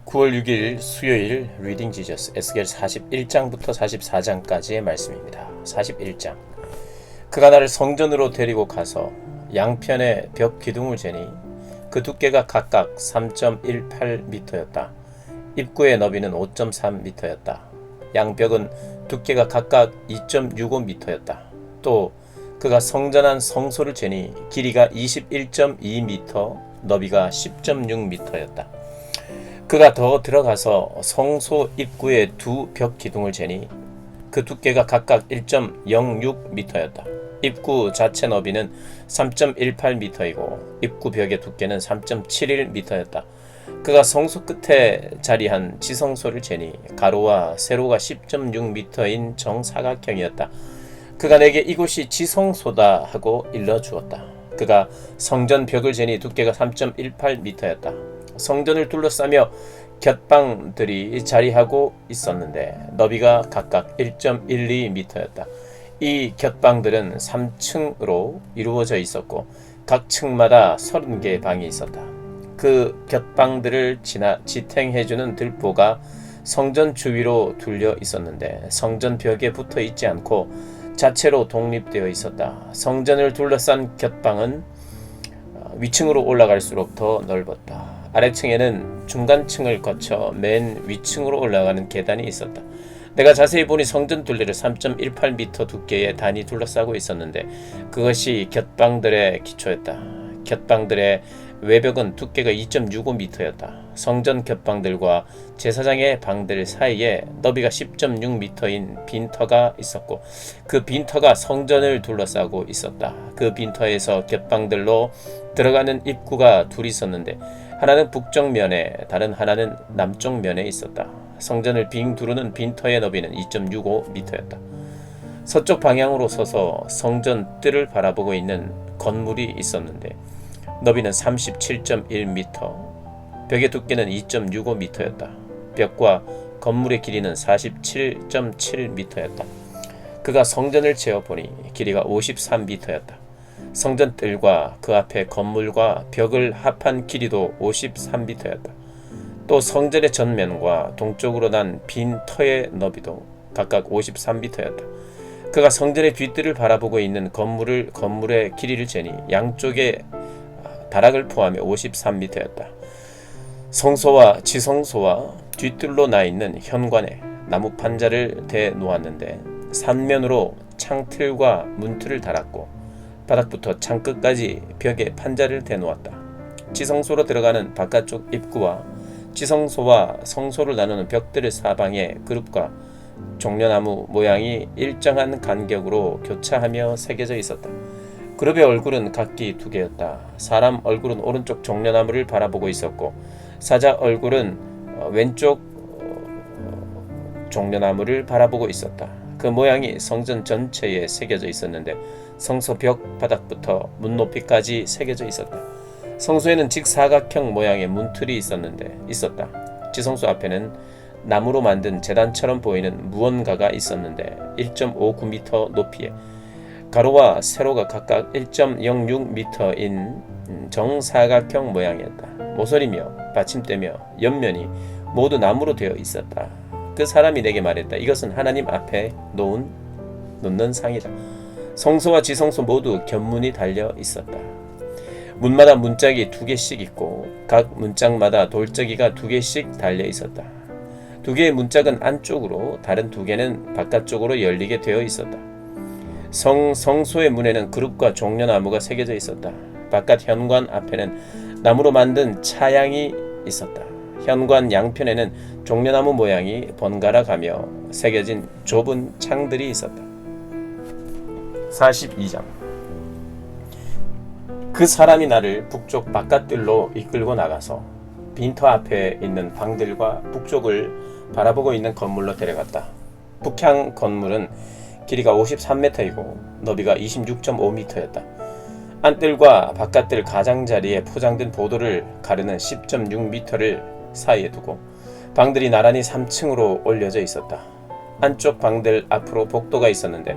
9월 6일 수요일 리딩 지저스 에스겔 41장부터 44장까지의 말씀입니다. 41장. 그가 나를 성전으로 데리고 가서 양편의 벽 기둥을 재니 그 두께가 각각 3.18m였다. 입구의 너비는 5.3m였다. 양벽은 두께가 각각 2.65m였다. 또 그가 성전한 성소를 재니 길이가 21.2m, 너비가 10.6m였다. 그가 더 들어가서 성소 입구의 두 벽 기둥을 재니 그 두께가 각각 1.06m였다. 입구 자체 너비는 3.18m이고 입구 벽의 두께는 3.71m였다. 그가 성소 끝에 자리한 지성소를 재니 가로와 세로가 10.6m인 정사각형이었다. 그가 내게 이곳이 지성소다 하고 일러주었다. 그가 성전 벽을 재니 두께가 3.18m였다. 성전을 둘러싸며 곁방들이 자리하고 있었는데 너비가 각각 1.12m였다. 이 곁방들은 3층으로 이루어져 있었고 각 층마다 30개의 방이 있었다. 그 곁방들을 지탱해주는 들보가 성전 주위로 둘려 있었는데 성전 벽에 붙어 있지 않고 자체로 독립되어 있었다. 성전을 둘러싼 곁방은 위층으로 올라갈수록 더 넓었다. 아래층에는 중간층을 거쳐 맨 위층으로 올라가는 계단이 있었다. 내가 자세히 보니 성전 둘레를 3.18m 두께의 단이 둘러싸고 있었는데 그것이 곁방들의 기초였다. 곁방들의 외벽은 두께가 2.65m였다. 성전 곁방들과 제사장의 방들 사이에 너비가 10.6m인 빈터가 있었고 그 빈터가 성전을 둘러싸고 있었다. 그 빈터에서 곁방들로 들어가는 입구가 둘이 있었는데 하나는 북쪽 면에 다른 하나는 남쪽 면에 있었다. 성전을 빙 두르는 빈터의 너비는 2.65m였다. 서쪽 방향으로 서서 성전 뜰을 바라보고 있는 건물이 있었는데 너비는 37.1m, 벽의 두께는 2.65m였다. 벽과 건물의 길이는 47.7m였다. 그가 성전을 재어보니 길이가 53m였다. 성전 뜰과 그 앞에 건물과 벽을 합한 길이도 53m였다. 또 성전의 전면과 동쪽으로 난 빈 터의 너비도 각각 53m였다. 그가 성전의 뒤뜰을 바라보고 있는 건물의 길이를 재니 양쪽에 다락을 포함해 53m였다. 성소와 지성소와 뒤뜰로 나 있는 현관에 나무 판자를 대 놓았는데 삼면으로 창틀과 문틀을 달았고 바닥부터 창끝까지 벽에 판자를 대놓았다. 지성소로 들어가는 바깥쪽 입구와 지성소와 성소를 나누는 벽들의 사방에 그룹과 종려나무 모양이 일정한 간격으로 교차하며 새겨져 있었다. 그룹의 얼굴은 각기 두 개였다. 사람 얼굴은 오른쪽 종려나무를 바라보고 있었고 사자 얼굴은 왼쪽 종려나무를 바라보고 있었다. 그 모양이 성전 전체에 새겨져 있었는데 성소 벽 바닥부터 문 높이까지 새겨져 있었다. 성소에는 직사각형 모양의 문틀이 있었다. 지성소 앞에는 나무로 만든 제단처럼 보이는 무언가가 있었는데 1.59m 높이에 가로와 세로가 각각 1.06m인 정사각형 모양이었다. 모서리며 받침대며 옆면이 모두 나무로 되어 있었다. 그 사람이 내게 말했다. 이것은 하나님 앞에 놓는 상이다. 성소와 지성소 모두 견문이 달려 있었다. 문마다 문짝이 2개씩 있고 각 문짝마다 돌적이가 2개씩 달려 있었다. 2개의 문짝은 안쪽으로 다른 2개는 바깥쪽으로 열리게 되어 있었다. 성소의 문에는 그룹과 종려나무가 새겨져 있었다. 바깥 현관 앞에는 나무로 만든 차양이 있었다. 현관 양편에는 종려나무 모양이 번갈아 가며 새겨진 좁은 창들이 있었다. 42장. 그 사람이 나를 북쪽 바깥뜰로 이끌고 나가서 빈터 앞에 있는 방들과 북쪽을 바라보고 있는 건물로 데려갔다. 북향 건물은 길이가 53m이고 너비가 26.5m였다. 안뜰과 바깥뜰 가장자리에 포장된 보도를 가르는 10.6m를 사이에 두고 방들이 나란히 3층으로 올려져 있었다. 안쪽 방들 앞으로 복도가 있었는데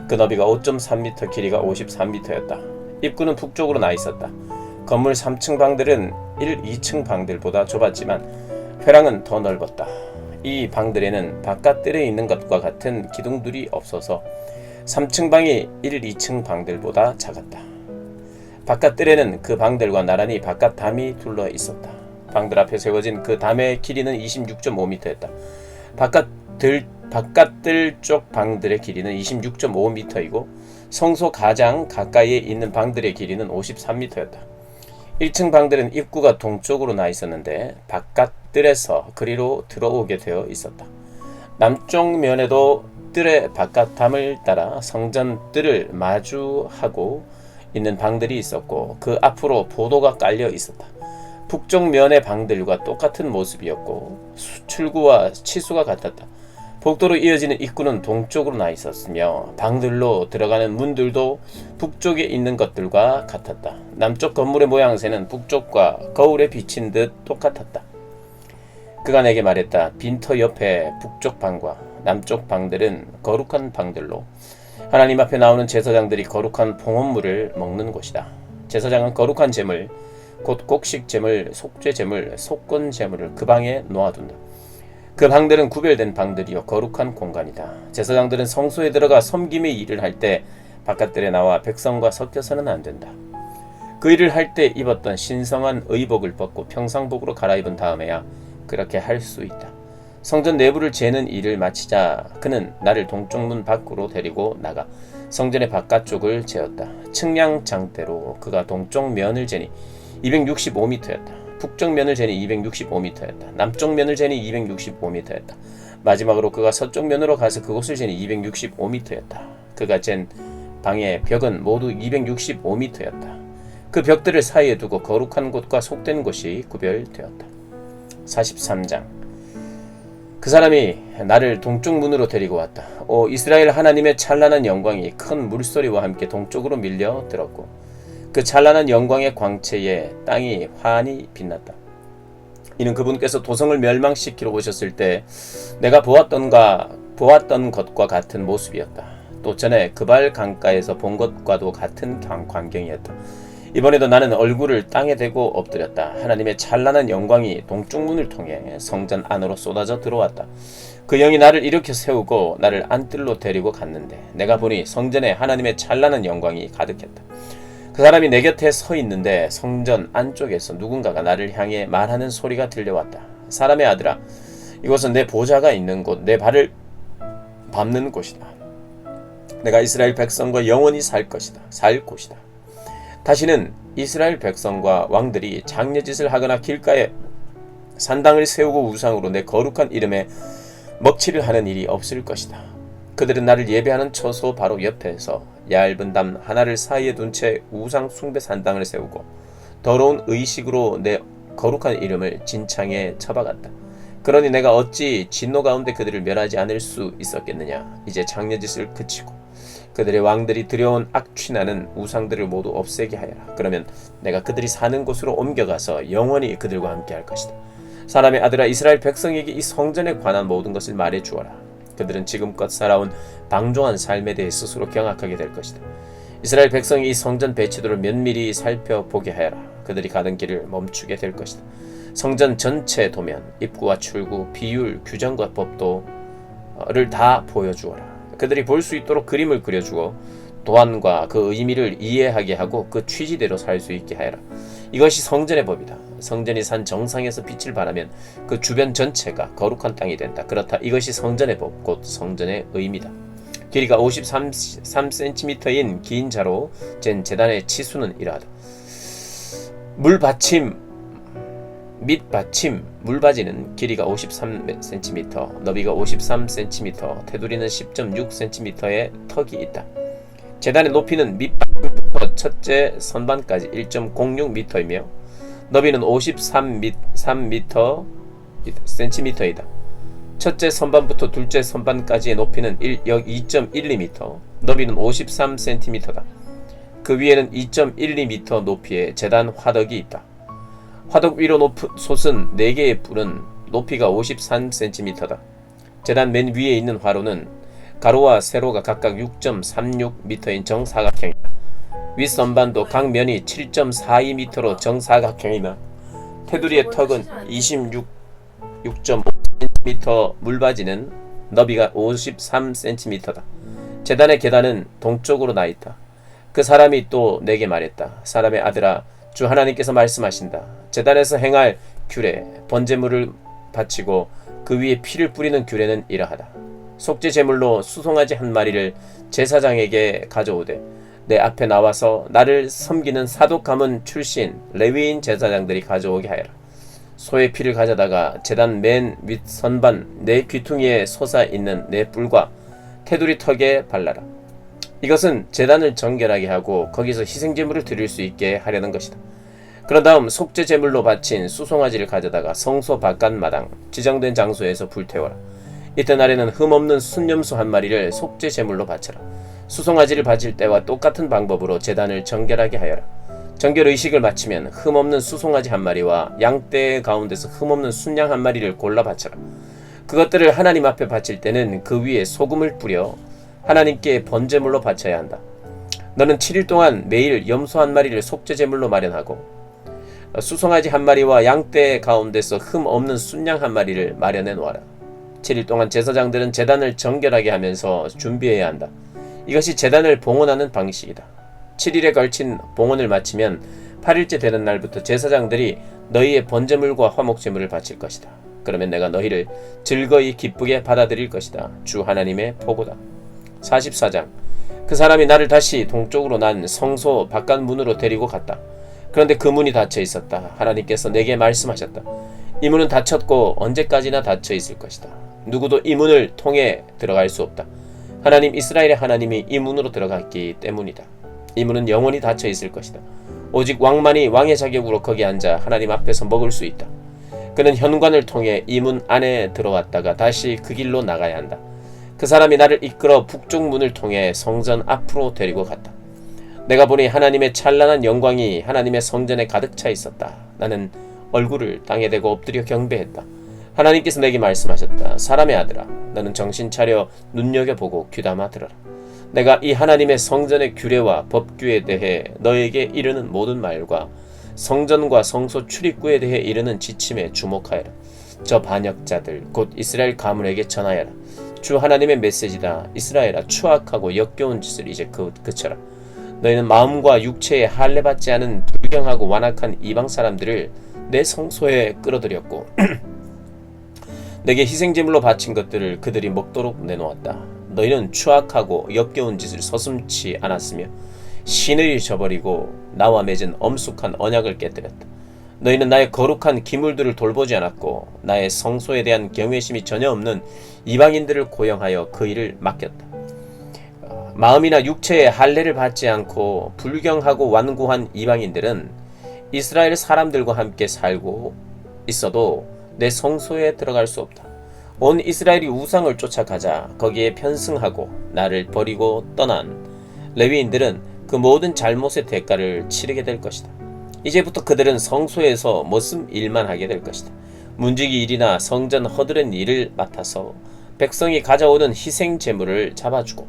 그 너비가 5.3m, 길이가 53m였다. 입구는 북쪽으로 나 있었다. 건물 3층 방들은 1, 2층 방들보다 좁았지만 회랑은 더 넓었다. 이 방들에는 바깥뜰에 있는 것과 같은 기둥들이 없어서 3층 방이 1, 2층 방들보다 작았다. 바깥뜰에는 그 방들과 나란히 바깥 담이 둘러 있었다. 방들 앞에 세워진 그 담의 길이는 26.5m였다. 바깥뜰 쪽 방들의 길이는 26.5m이고 성소 가장 가까이에 있는 방들의 길이는 53m였다. 1층 방들은 입구가 동쪽으로 나 있었는데 바깥뜰에서 그리로 들어오게 되어 있었다. 남쪽 면에도 뜰의 바깥 담을 따라 성전 뜰을 마주하고 있는 방들이 있었고 그 앞으로 보도가 깔려 있었다. 북쪽 면의 방들과 똑같은 모습이었고 출구와 치수가 같았다. 복도로 이어지는 입구는 동쪽으로 나 있었으며 방들로 들어가는 문들도 북쪽에 있는 것들과 같았다. 남쪽 건물의 모양새는 북쪽과 거울에 비친 듯 똑같았다. 그가 내게 말했다. 빈터 옆에 북쪽 방과 남쪽 방들은 거룩한 방들로 하나님 앞에 나오는 제사장들이 거룩한 봉헌물을 먹는 곳이다. 제사장은 거룩한 제물, 곧 곡식 제물, 속죄 제물, 속건 제물을 그 방에 놓아둔다. 그 방들은 구별된 방들이요 거룩한 공간이다. 제사장들은 성소에 들어가 섬김의 일을 할 때 바깥들에 나와 백성과 섞여서는 안 된다. 그 일을 할 때 입었던 신성한 의복을 벗고 평상복으로 갈아입은 다음에야 그렇게 할 수 있다. 성전 내부를 재는 일을 마치자 그는 나를 동쪽문 밖으로 데리고 나가 성전의 바깥쪽을 재었다. 측량 장대로 그가 동쪽 면을 재니 265m였다. 북쪽 면을 재니 265m였다. 남쪽 면을 재니 265m였다. 마지막으로 그가 서쪽 면으로 가서 그곳을 재니 265m였다. 그가 잰 방의 벽은 모두 265m였다. 그 벽들을 사이에 두고 거룩한 곳과 속된 곳이 구별되었다. 43장. 그 사람이 나를 동쪽 문으로 데리고 왔다. 오 이스라엘 하나님의 찬란한 영광이 큰 물소리와 함께 동쪽으로 밀려 들었고 그 찬란한 영광의 광채에 땅이 환히 빛났다. 이는 그분께서 도성을 멸망시키러 오셨을 때 내가 보았던 것과 같은 모습이었다. 또 전에 그발 강가에서 본 것과도 같은 광경이었다. 이번에도 나는 얼굴을 땅에 대고 엎드렸다. 하나님의 찬란한 영광이 동쪽 문을 통해 성전 안으로 쏟아져 들어왔다. 그 영이 나를 일으켜 세우고 나를 안뜰로 데리고 갔는데 내가 보니 성전에 하나님의 찬란한 영광이 가득했다. 그 사람이 내 곁에 서 있는데 성전 안쪽에서 누군가가 나를 향해 말하는 소리가 들려왔다. 사람의 아들아, 이곳은 내 보좌가 있는 곳, 내 발을 밟는 곳이다. 내가 이스라엘 백성과 영원히 살 곳이다. 다시는 이스라엘 백성과 왕들이 장려짓을 하거나 길가에 산당을 세우고 우상으로 내 거룩한 이름에 먹칠을 하는 일이 없을 것이다. 그들은 나를 예배하는 처소 바로 옆에서 얇은 담 하나를 사이에 둔 채 우상 숭배 산당을 세우고 더러운 의식으로 내 거룩한 이름을 진창에 쳐박았다. 그러니 내가 어찌 진노 가운데 그들을 멸하지 않을 수 있었겠느냐. 이제 장려짓을 그치고 그들의 왕들이 들여온 악취나는 우상들을 모두 없애게 하여라. 그러면 내가 그들이 사는 곳으로 옮겨가서 영원히 그들과 함께 할 것이다. 사람의 아들아, 이스라엘 백성에게 이 성전에 관한 모든 것을 말해 주어라. 그들은 지금껏 살아온 방종한 삶에 대해 스스로 경악하게 될 것이다. 이스라엘 백성이 이 성전 배치도를 면밀히 살펴보게 하여라. 그들이 가던 길을 멈추게 될 것이다. 성전 전체 도면, 입구와 출구, 비율, 규정과 법도를 다 보여주어라. 그들이 볼 수 있도록 그림을 그려주고 도안과 그 의미를 이해하게 하고 그 취지대로 살 수 있게 하여라. 이것이 성전의 법이다. 성전이 산 정상에서 빛을 발하면 그 주변 전체가 거룩한 땅이 된다. 그렇다. 이것이 성전의 법, 곧 성전의 의미다. 길이가 53cm인 긴 자로 잰 제단의 치수는 이러하다. 물받이는 길이가 53cm, 너비가 53cm, 테두리는 10.6cm의 턱이 있다. 제단의 높이는 밑바닥부터 첫째 선반까지 1.06m이며 너비는 53cm이다. 첫째 선반부터 둘째 선반까지의 높이는 2.12m, 너비는 53cm다. 그 위에는 2.12m 높이의 제단 화덕이 있다. 화덕 위로 솟은 4개의 뿔은 높이가 53cm다. 제단 맨 위에 있는 화로는 가로와 세로가 각각 6.36m인 정사각형이다. 윗선반도 각 면이 7.42m로 정사각형이나 테두리의 턱은 6.5cm, 물바지는 너비가 53cm다. 제단의 계단은 동쪽으로 나 있다. 그 사람이 또 내게 말했다. 사람의 아들아, 주 하나님께서 말씀하신다. 제단에서 행할 규례, 번제물을 바치고 그 위에 피를 뿌리는 규례는 이러하다. 속죄 제물로 수송아지 한 마리를 제사장에게 가져오되 내 앞에 나와서 나를 섬기는 사독 가문 출신 레위인 제사장들이 가져오게 하여라. 소의 피를 가져다가 제단 맨 윗 선반 내 귀퉁이에 솟아 있는 내 뿔과 테두리 턱에 발라라. 이것은 제단을 정결하게 하고 거기서 희생제물을 드릴 수 있게 하려는 것이다. 그런 다음 속죄 제물로 바친 수송아지를 가져다가 성소 바깥 마당 지정된 장소에서 불태워라. 이튿날에는 흠없는 순염소 한 마리를 속죄 제물로 바쳐라. 수송아지를 바칠 때와 똑같은 방법으로 제단을 정결하게 하여라. 정결 의식을 마치면 흠없는 수송아지 한 마리와 양떼 가운데서 흠없는 순양 한 마리를 골라 바쳐라. 그것들을 하나님 앞에 바칠 때는 그 위에 소금을 뿌려 하나님께 번제물로 바쳐야 한다. 너는 7일 동안 매일 염소 한 마리를 속죄 제물로 마련하고 수송아지 한 마리와 양떼 가운데서 흠 없는 순양 한 마리를 마련해 놓아라. 7일 동안 제사장들은 제단을 정결하게 하면서 준비해야 한다. 이것이 제단을 봉헌하는 방식이다. 7일에 걸친 봉헌을 마치면 8일째 되는 날부터 제사장들이 너희의 번제물과 화목제물을 바칠 것이다. 그러면 내가 너희를 즐거이 기쁘게 받아들일 것이다. 주 하나님의 보고다. 44장. 그 사람이 나를 다시 동쪽으로 난 성소 바깥 문으로 데리고 갔다. 그런데 그 문이 닫혀 있었다. 하나님께서 내게 말씀하셨다. 이 문은 닫혔고 언제까지나 닫혀 있을 것이다. 누구도 이 문을 통해 들어갈 수 없다. 하나님 이스라엘의 하나님이 이 문으로 들어갔기 때문이다. 이 문은 영원히 닫혀 있을 것이다. 오직 왕만이 왕의 자격으로 거기 앉아 하나님 앞에서 먹을 수 있다. 그는 현관을 통해 이 문 안에 들어왔다가 다시 그 길로 나가야 한다. 그 사람이 나를 이끌어 북쪽 문을 통해 성전 앞으로 데리고 갔다. 내가 보니 하나님의 찬란한 영광이 하나님의 성전에 가득 차 있었다. 나는 얼굴을 땅에 대고 엎드려 경배했다. 하나님께서 내게 말씀하셨다. 사람의 아들아, 너는 정신 차려 눈여겨보고 귀담아 들어라. 내가 이 하나님의 성전의 규례와 법규에 대해 너에게 이르는 모든 말과 성전과 성소 출입구에 대해 이르는 지침에 주목하여라. 저 반역자들 곧 이스라엘 가문에게 전하여라. 주 하나님의 메시지다. 이스라엘아, 추악하고 역겨운 짓을 이제 그쳐라. 너희는 마음과 육체에 할례받지 않은 불경하고 완악한 이방 사람들을 내 성소에 끌어들였고 내게 희생제물로 바친 것들을 그들이 먹도록 내놓았다. 너희는 추악하고 역겨운 짓을 서슴지 않았으며 신을 저버리고 나와 맺은 엄숙한 언약을 깨뜨렸다. 너희는 나의 거룩한 기물들을 돌보지 않았고 나의 성소에 대한 경외심이 전혀 없는 이방인들을 고용하여 그 일을 맡겼다. 마음이나 육체의 할례를 받지 않고 불경하고 완고한 이방인들은 이스라엘 사람들과 함께 살고 있어도 내 성소에 들어갈 수 없다. 온 이스라엘이 우상을 쫓아가자 거기에 편승하고 나를 버리고 떠난 레위인들은 그 모든 잘못의 대가를 치르게 될 것이다. 이제부터 그들은 성소에서 머슴 일만 하게 될 것이다. 문지기 일이나 성전 허드렛 일을 맡아서 백성이 가져오는 희생 제물을 잡아주고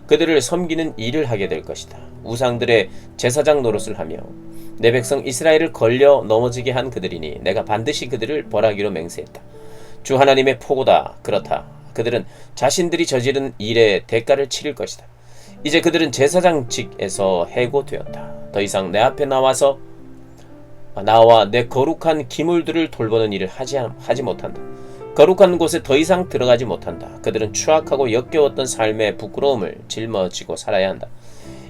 그들을 섬기는 일을 하게 될 것이다. 우상들의 제사장 노릇을 하며 내 백성 이스라엘을 걸려 넘어지게 한 그들이니 내가 반드시 그들을 벌하기로 맹세했다. 주 하나님의 포고다. 그렇다. 그들은 자신들이 저지른 일의 대가를 치를 것이다. 이제 그들은 제사장직에서 해고되었다. 더 이상 내 앞에 나와 내 거룩한 기물들을 돌보는 일을 하지 못한다. 거룩한 곳에 더 이상 들어가지 못한다. 그들은 추악하고 역겨웠던 삶의 부끄러움을 짊어지고 살아야 한다.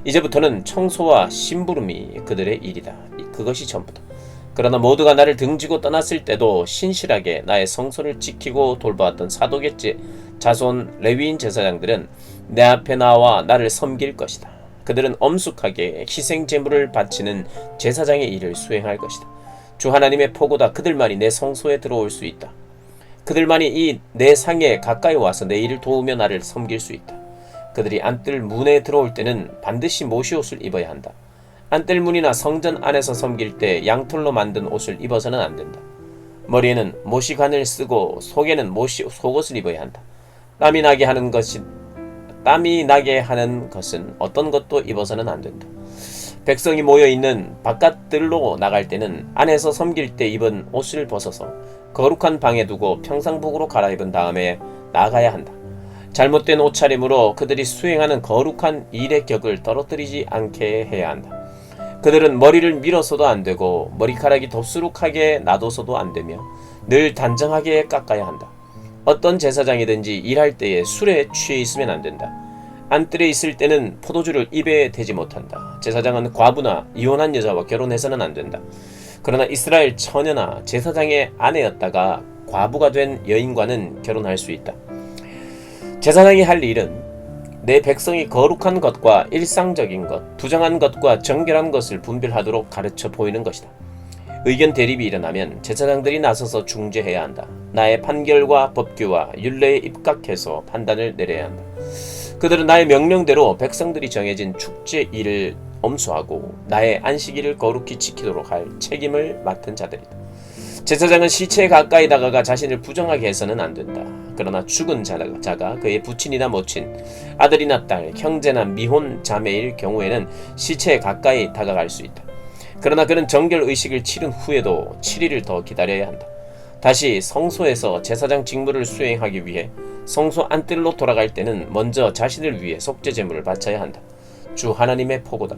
이제부터는 청소와 심부름이 그들의 일이다. 그것이 전부다. 그러나 모두가 나를 등지고 떠났을 때도 신실하게 나의 성소를 지키고 돌보았던 사독의 자손 레위인 제사장들은 내 앞에 나와 나를 섬길 것이다. 그들은 엄숙하게 희생제물을 바치는 제사장의 일을 수행할 것이다. 주 하나님의 포고다. 그들만이 내 성소에 들어올 수 있다. 그들만이 이 내 상에 가까이 와서 내 일을 도우며 나를 섬길 수 있다. 그들이 안뜰 문에 들어올 때는 반드시 모시옷을 입어야 한다. 안뜰 문이나 성전 안에서 섬길 때 양털로 만든 옷을 입어서는 안 된다. 머리에는 모시관을 쓰고 속에는 속옷을 입어야 한다. 땀이 나게 하는 것은 어떤 것도 입어서는 안 된다. 백성이 모여있는 바깥들로 나갈 때는 안에서 섬길 때 입은 옷을 벗어서 거룩한 방에 두고 평상복으로 갈아입은 다음에 나가야 한다. 잘못된 옷차림으로 그들이 수행하는 거룩한 일의 격을 떨어뜨리지 않게 해야 한다. 그들은 머리를 밀어서도 안 되고 머리카락이 덥수룩하게 놔둬서도 안 되며 늘 단정하게 깎아야 한다. 어떤 제사장이든지 일할 때에 술에 취해 있으면 안 된다. 안뜰에 있을 때는 포도주를 입에 대지 못한다. 제사장은 과부나 이혼한 여자와 결혼해서는 안 된다. 그러나 이스라엘 처녀나 제사장의 아내였다가 과부가 된 여인과는 결혼할 수 있다. 제사장이 할 일은 내 백성이 거룩한 것과 일상적인 것, 부정한 것과 정결한 것을 분별하도록 가르쳐 보이는 것이다. 의견 대립이 일어나면 제사장들이 나서서 중재해야 한다. 나의 판결과 법규와 율례에 입각해서 판단을 내려야 한다. 그들은 나의 명령대로 백성들이 정해진 축제 일을 엄수하고 나의 안식일을 거룩히 지키도록 할 책임을 맡은 자들이다. 제사장은 시체에 가까이 다가가 자신을 부정하게 해서는 안 된다. 그러나 죽은 자가 그의 부친이나 모친, 아들이나 딸, 형제나 미혼 자매일 경우에는 시체에 가까이 다가갈 수 있다. 그러나 그는 정결 의식을 치른 후에도 7일을 더 기다려야 한다. 다시 성소에서 제사장 직무를 수행하기 위해 성소 안뜰로 돌아갈 때는 먼저 자신을 위해 속죄 제물을 바쳐야 한다. 주 하나님의 포고다.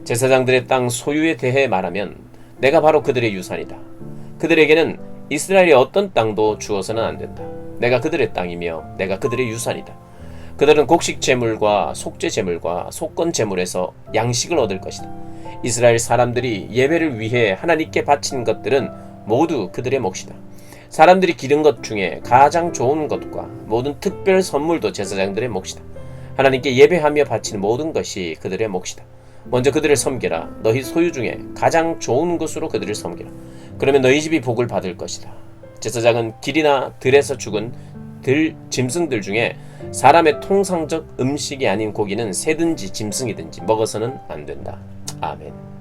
제사장들의 땅 소유에 대해 말하면 내가 바로 그들의 유산이다. 그들에게는 이스라엘의 어떤 땅도 주어서는 안 된다. 내가 그들의 땅이며 내가 그들의 유산이다. 그들은 곡식 제물과 속죄 제물과 속건 제물에서 양식을 얻을 것이다. 이스라엘 사람들이 예배를 위해 하나님께 바친 것들은 모두 그들의 몫이다. 사람들이 기른 것 중에 가장 좋은 것과 모든 특별 선물도 제사장들의 몫이다. 하나님께 예배하며 바치는 모든 것이 그들의 몫이다. 먼저 그들을 섬기라. 너희 소유 중에 가장 좋은 것으로 그들을 섬기라. 그러면 너희 집이 복을 받을 것이다. 제사장은 길이나 들에서 죽은 짐승들 중에 사람의 통상적 음식이 아닌 고기는 새든지 짐승이든지 먹어서는 안 된다. 아멘.